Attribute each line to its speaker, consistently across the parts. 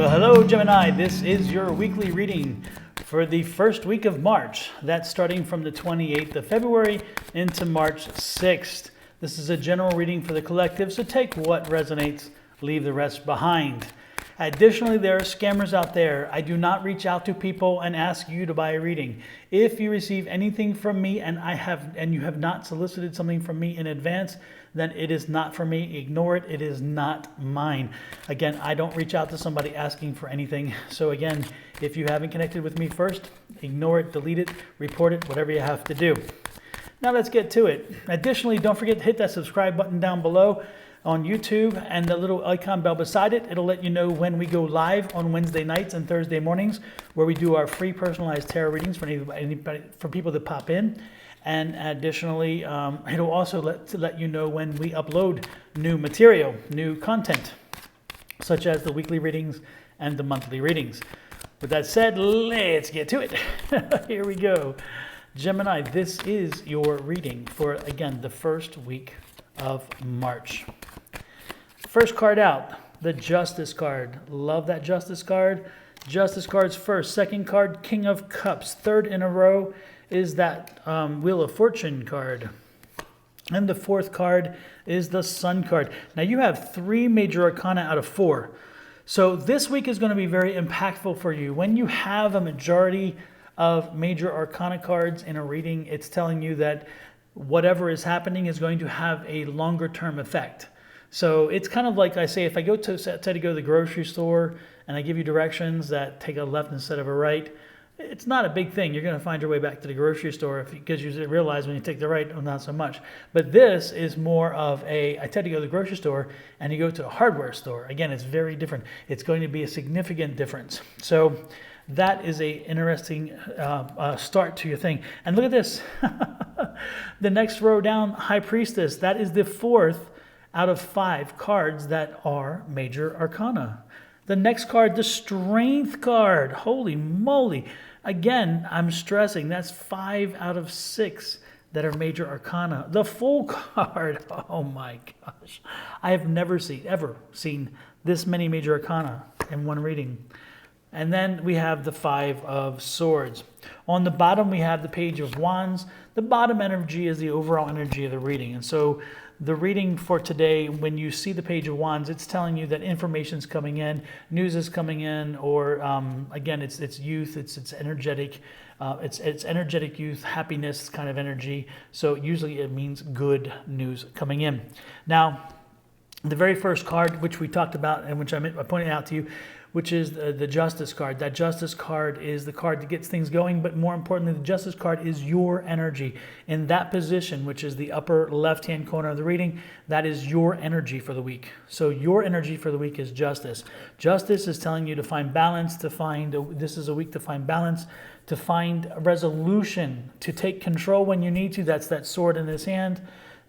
Speaker 1: Well, hello Gemini, this is your weekly reading for the first week of March. That's starting from the 28th of February into March 6th. This is a general reading for the collective, so take what resonates, leave the rest behind. Additionally, there are scammers out there. I do not reach out to people and ask you to buy a reading. If you receive anything from me and you have not solicited something from me in advance, then it is not for me. Ignore it. It is not mine. Again, I don't reach out to somebody asking for anything. So again, if you haven't connected with me first, ignore it, delete it, report it, whatever you have to do. Now let's get to it. Additionally, don't forget to hit that subscribe button down below on YouTube and the little icon bell beside it. It'll let you know when we go live on Wednesday nights and Thursday mornings, where we do our free personalized tarot readings for anybody, for people that pop in. And additionally, it'll also let you know when we upload new material, new content, such as the weekly readings and the monthly readings. With that said, let's get to it. Here we go. Gemini, this is your reading for, again, the first week of March. First card out, the Justice card. Love that Justice card. Justice card's first. Second card, King of Cups. Third in a row is that Wheel of Fortune card. And the fourth card is the Sun card. Now you have 3 major arcana out of 4. So this week is going to be very impactful for you. When you have a majority of major arcana cards in a reading, it's telling you that whatever is happening is going to have a longer term effect. So it's kind of like I say, if I go to the grocery store and I give you directions that take a left instead of a right, it's not a big thing. You're going to find your way back to the grocery store because you realize when you take the right, oh, not so much. But this is more of I tell you to go to the grocery store and you go to a hardware store. Again, it's very different. It's going to be a significant difference. So that is a interesting start to your thing. And look at this. The next row down, High Priestess. That is the 4th out of 5 cards that are major arcana. The next card, the Strength card. Holy moly. Again, I'm stressing that's 5 out of 6 that are major arcana. The Fool card. Oh my gosh. I have never ever seen this many major arcana in one reading. And then we have the 5 of Swords. On the bottom, we have the Page of Wands. The bottom energy is the overall energy of the reading. And so the reading for today, when you see the Page of Wands, it's telling you that information's coming in, news is coming in, or again, it's youth, it's energetic, it's energetic youth, happiness kind of energy. So usually it means good news coming in. Now, the very first card, which we talked about and which I pointed out to you, which is the Justice card. That Justice card is the card that gets things going, but more importantly, the Justice card is your energy. In that position, which is the upper left-hand corner of the reading, that is your energy for the week. So your energy for the week is Justice. Justice is telling you to find balance, this is a week to find balance, to find resolution, to take control when you need to. That's that sword in his hand.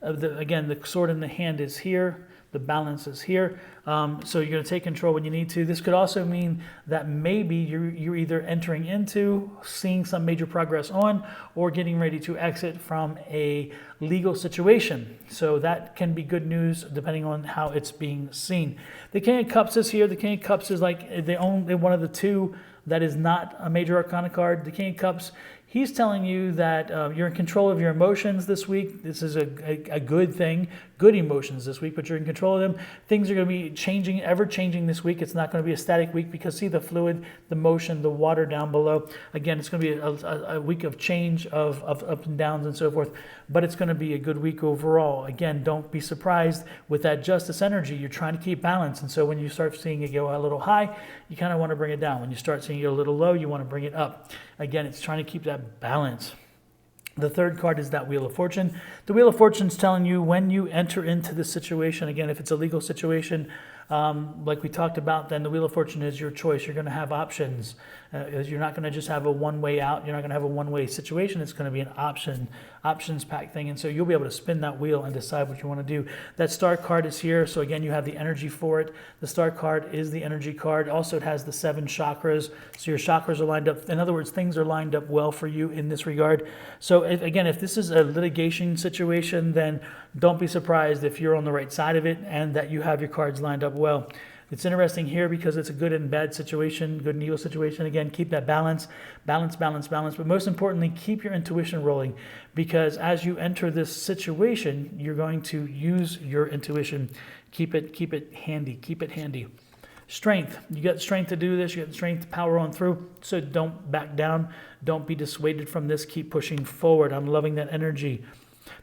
Speaker 1: Again, the sword in the hand is here. The balance is here. So you're going to take control when you need to. This could also mean that maybe you're either entering into seeing some major progress on or getting ready to exit from a legal situation. So that can be good news depending on how it's being seen. The King of Cups is here. The King of Cups is like the only one of the 2 that is not a major arcana card. The King of Cups, he's telling you that you're in control of your emotions this week. This is a good thing, good emotions this week, but you're in control of them. Things are going to be changing, ever changing this week. It's not going to be a static week because see the fluid, the motion, the water down below. Again, it's going to be a week of change, of ups and downs and so forth, but it's going to be a good week overall. Again, don't be surprised with that Justice energy. You're trying to keep balance, and so when you start seeing it go a little high, you kind of want to bring it down. When you start seeing it a little low, you want to bring it up. Again, it's trying to keep that balance. The third card is that Wheel of Fortune. The Wheel of Fortune is telling you when you enter into this situation, again, if it's a legal situation, like we talked about, then the Wheel of Fortune is your choice. You're going to have options. You're not going to just have a one-way out. You're not going to have a one-way situation. It's going to be an options pack thing. And so you'll be able to spin that wheel and decide what you want to do. That Star card is here. So again, you have the energy for it. The Star card is the energy card. Also, it has the 7 chakras. So your chakras are lined up. In other words, things are lined up well for you in this regard. So if this is a litigation situation, then don't be surprised if you're on the right side of it and that you have your cards lined up well. It's interesting here because it's a good and bad situation, good and evil situation. Again, keep that balance. But most importantly, keep your intuition rolling, because as you enter this situation, you're going to use your intuition. Keep it handy. Strength. You got strength to do this. You got strength to power on through. So don't back down. Don't be dissuaded from this. Keep pushing forward. I'm loving that energy.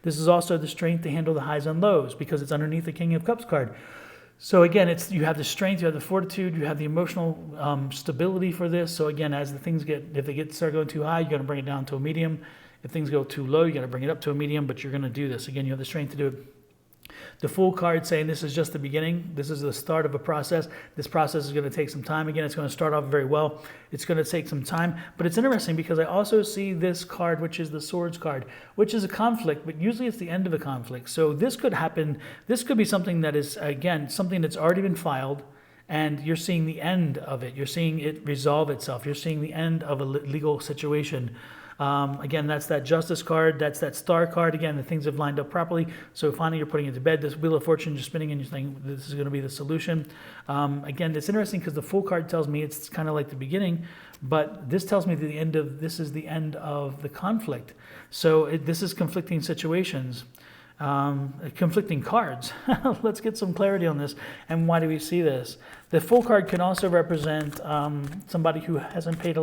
Speaker 1: This is also the strength to handle the highs and lows, because it's underneath the King of Cups card. So again, you have the strength, you have the fortitude, you have the emotional stability for this. So again, as the things if they start going too high, you're going to bring it down to a medium. If things go too low, you got to bring it up to a medium, but you're going to do this. Again, you have the strength to do it. The Fool card saying this is just the beginning. This is the start of a process. This process is going to take some time. Again, it's going to start off very well. It's going to take some time. But it's interesting because I also see this card, which is the Swords card, which is a conflict, but usually it's the end of a conflict. So this could happen. This could be something that is, again, something that's already been filed, and you're seeing the end of it. You're seeing it resolve itself. You're seeing the end of a legal situation. Again, that's that Justice card. That's that Star card. Again, the things have lined up properly. So finally, you're putting it to bed. This Wheel of Fortune is spinning, and you're saying this is going to be the solution. Again, it's interesting because the Fool card tells me it's kind of like the beginning, but this tells me that this is the end of the conflict. So this is conflicting situations. Conflicting cards. Let's get some clarity on this. And why do we see this? The Fool card can also represent somebody who hasn't paid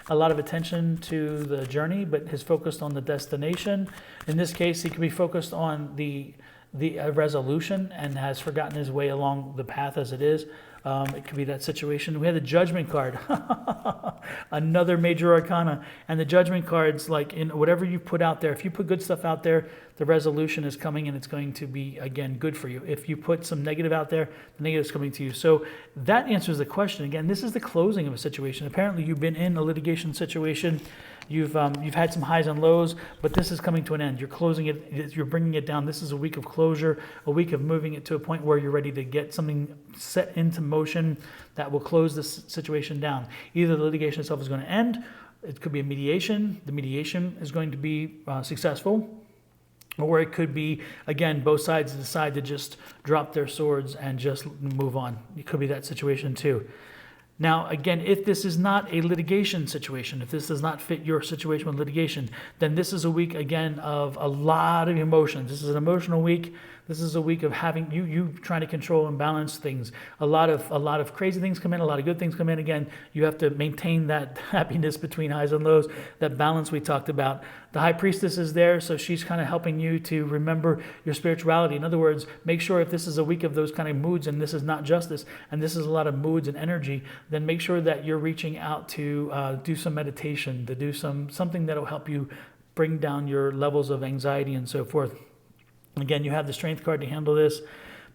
Speaker 1: a lot of attention to the journey, but has focused on the destination. In this case, he could be focused on the resolution and has forgotten his way along the path as it is. It could be that situation. We had the Judgment card, another major arcana. And the Judgment card's like in whatever you put out there. If you put good stuff out there, the resolution is coming, and it's going to be, again, good for you. If you put some negative out there, the negative is coming to you. So that answers the question. Again, this is the closing of a situation. Apparently, you've been in a litigation situation. You've had some highs and lows, but this is coming to an end. You're closing it. You're bringing it down. This is a week of closure, a week of moving it to a point where you're ready to get something set into motion that will close this situation down. Either the litigation itself is going to end. It could be a mediation. The mediation is going to be successful. Or it could be, again, both sides decide to just drop their swords and just move on. It could be that situation too. Now, again, if this is not a litigation situation, if this does not fit your situation with litigation, then this is a week, again, of a lot of emotions. This is an emotional week. This is a week of having you trying to control and balance things. A lot of crazy things come in, a lot of good things come in. Again, you have to maintain that happiness between highs and lows, that balance we talked about. The High Priestess is there, so she's kind of helping you to remember your spirituality. In other words, make sure if this is a week of those kind of moods, and this is not justice, and this is a lot of moods and energy, then make sure that you're reaching out to do some meditation, to do something that will help you bring down your levels of anxiety and so forth. Again, you have the Strength card to handle this.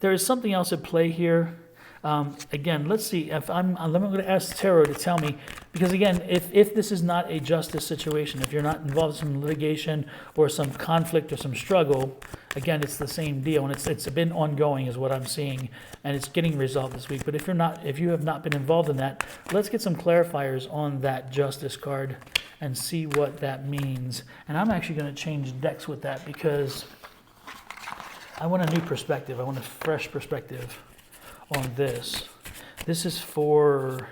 Speaker 1: There is something else at play here. Again, let's see. I'm going to ask Tarot to tell me, because again, if this is not a justice situation, if you're not involved in some litigation or some conflict or some struggle, again, it's the same deal, and it's been ongoing, is what I'm seeing, and it's getting resolved this week. But if you have not been involved in that, let's get some clarifiers on that Justice card and see what that means. And I'm actually going to change decks with that because I want a new perspective. I want a fresh perspective on this. This is for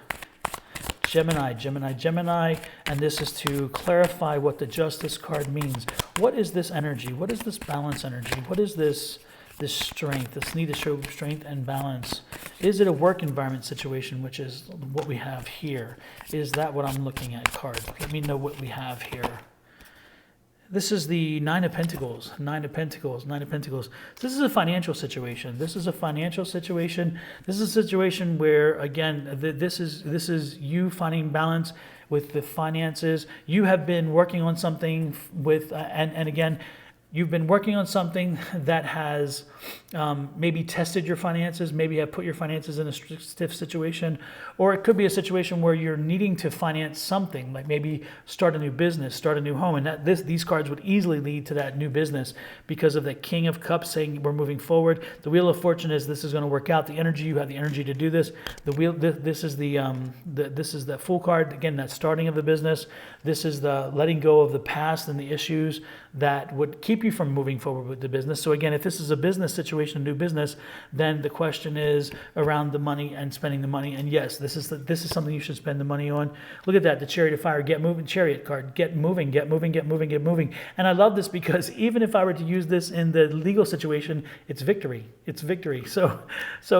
Speaker 1: Gemini, and this is to clarify what the Justice card means. What is this energy? What is this balance energy? What is this strength, this need to show strength and balance? Is it a work environment situation, which is what we have here? Is that what I'm looking at, card? Let me know what we have here. This is the Nine of Pentacles. This is a financial situation. This is a situation where, again, this is you finding balance with the finances. You have been working on something with, and again, you've been working on something that has maybe tested your finances, maybe have put your finances in a stiff situation, or it could be a situation where you're needing to finance something, like maybe start a new business, start a new home, and these cards would easily lead to that new business because of the King of Cups saying we're moving forward. The Wheel of Fortune is this is going to work out. The energy, you have the energy to do this. The wheel, this is the Fool card, again, that starting of the business. This is the letting go of the past and the issues that would keep keep you from moving forward with the business. So again, if this is a business situation, a new business, then the question is around the money and spending the money. And yes, this is something you should spend the money on. Look at that, the Chariot of Fire, get moving, Chariot card, get moving, get moving, get moving, get moving. And I love this because even if I were to use this in the legal situation, it's victory. It's victory. So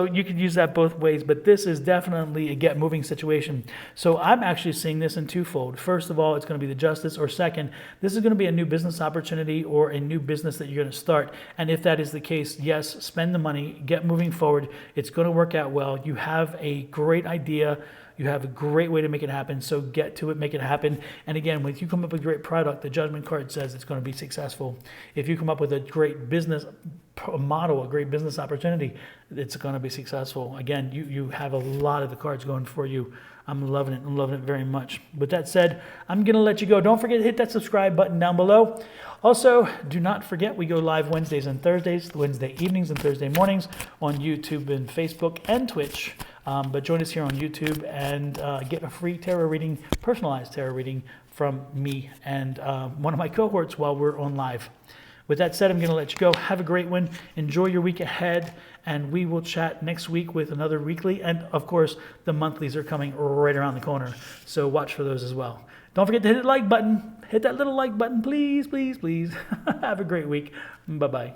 Speaker 1: you could use that both ways, but this is definitely a get moving situation. So I'm actually seeing this in twofold. First of all, it's going to be the Justice, or second, this is going to be a new business opportunity or a new business that you're going to start. And if that is the case, yes, spend the money, get moving forward. It's going to work out well. You have a great idea. You have a great way to make it happen. So get to it, make it happen. And again, when you come up with a great product, the Judgment card says it's going to be successful. If you come up with a great business model, a great business opportunity, it's going to be successful. Again, you have a lot of the cards going for you. I'm loving it. I'm loving it very much. With that said, I'm going to let you go. Don't forget to hit that subscribe button down below. Also, do not forget we go live Wednesdays and Thursdays, Wednesday evenings and Thursday mornings on YouTube and Facebook and Twitch. But join us here on YouTube and get a free tarot reading, personalized tarot reading from me and one of my cohorts while we're on live. With that said, I'm going to let you go. Have a great one. Enjoy your week ahead. And we will chat next week with another weekly. And of course, the monthlies are coming right around the corner. So watch for those as well. Don't forget to hit the like button. Hit that little like button, please, please, please. Have a great week. Bye-bye.